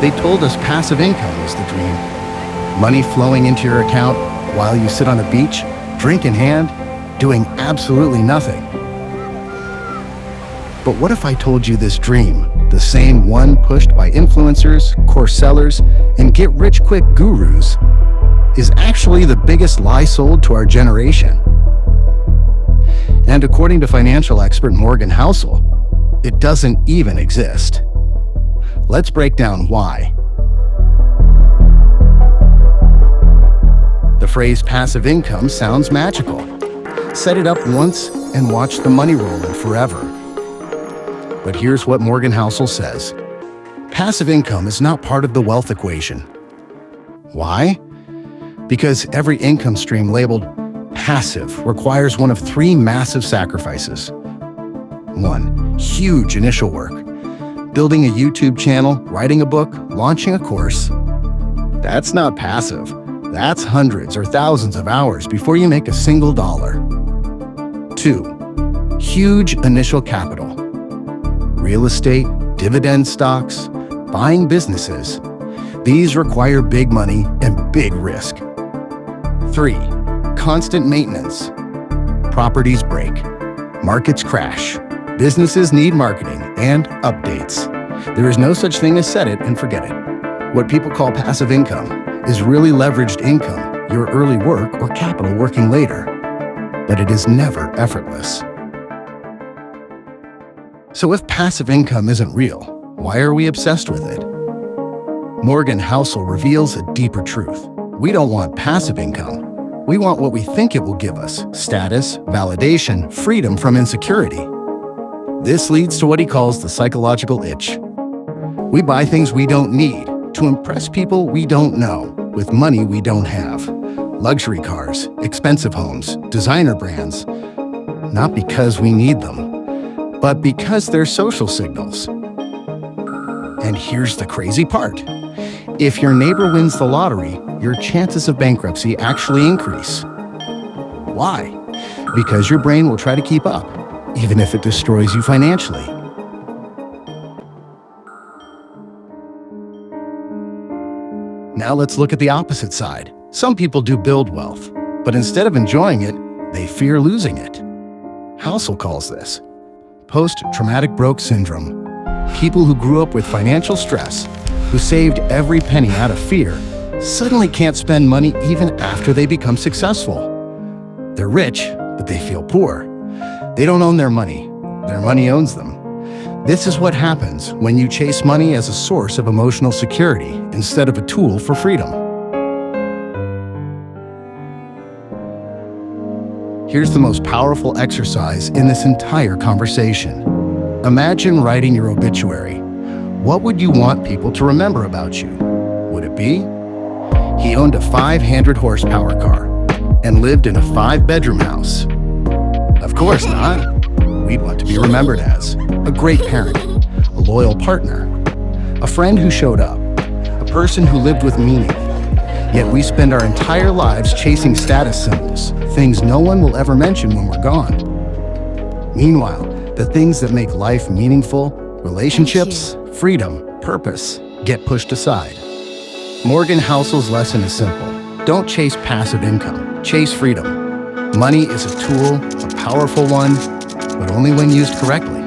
They told us passive income was the dream. Money flowing into your account while you sit on a beach, drink in hand, doing absolutely nothing. But what if I told you this dream, the same one pushed by influencers, course sellers, and get-rich-quick gurus, is actually the biggest lie sold to our generation? And according to financial expert Morgan Housel, it doesn't even exist. Let's break down why. The phrase passive income sounds magical. Set it up once and watch the money roll in forever. But here's what Morgan Housel says. Passive income is not part of the wealth equation. Why? Because every income stream labeled passive requires one of three massive sacrifices. 1. Huge initial work. Building a YouTube channel, writing a book, launching a course. That's not passive. That's hundreds or thousands of hours before you make a single dollar. 2. Huge initial capital. Real estate, dividend stocks, buying businesses. These require big money and big risk. 3. Constant maintenance. Properties break. Markets crash. Businesses need marketing and updates. There is no such thing as set it and forget it. What people call passive income is really leveraged income, your early work or capital working later. But it is never effortless. So if passive income isn't real, why are we obsessed with it? Morgan Housel reveals a deeper truth. We don't want passive income. We want what we think it will give us: status, validation, freedom from insecurity. This leads to what he calls the psychological itch. We buy things we don't need to impress people we don't know with money we don't have. Luxury cars, expensive homes, designer brands. Not because we need them, but because they're social signals. And here's the crazy part. If your neighbor wins the lottery, your chances of bankruptcy actually increase. Why? Because your brain will try to keep up, even if it destroys you financially. Now let's look at the opposite side. Some people do build wealth, but instead of enjoying it, they fear losing it. Housel calls this post-traumatic broke syndrome. People who grew up with financial stress, who saved every penny out of fear, suddenly can't spend money even after they become successful. They're rich, but they feel poor. They don't own their money owns them. This is what happens when you chase money as a source of emotional security instead of a tool for freedom. Here's the most powerful exercise in this entire conversation. Imagine writing your obituary. What would you want people to remember about you? Would it be, he owned a 500 horsepower car and lived in a 5-bedroom house? Of course not. We'd want to be remembered as a great parent, a loyal partner, a friend who showed up, a person who lived with meaning. Yet we spend our entire lives chasing status symbols, things no one will ever mention when we're gone. Meanwhile, the things that make life meaningful, relationships, freedom, purpose, get pushed aside. Morgan Housel's lesson is simple. Don't chase passive income, chase freedom. Money is a tool, a powerful one, but only when used correctly.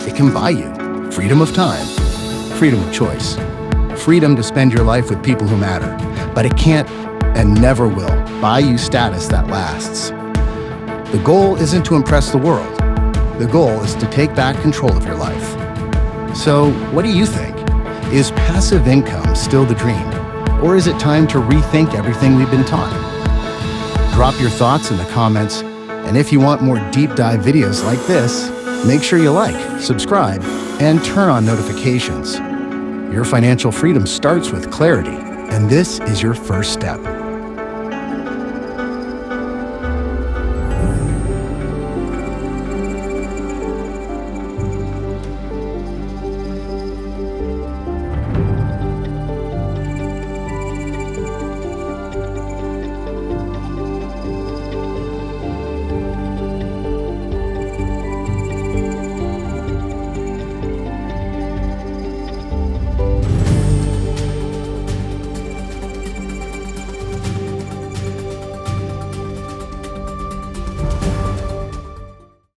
It can buy you freedom of time, freedom of choice, freedom to spend your life with people who matter, but it can't and never will buy you status that lasts. The goal isn't to impress the world. The goal is to take back control of your life. So, what do you think? Is passive income still the dream? Or is it time to rethink everything we've been taught? Drop your thoughts in the comments, and if you want more deep dive videos like this, make sure you like, subscribe, and turn on notifications. Your financial freedom starts with clarity, and this is your first step.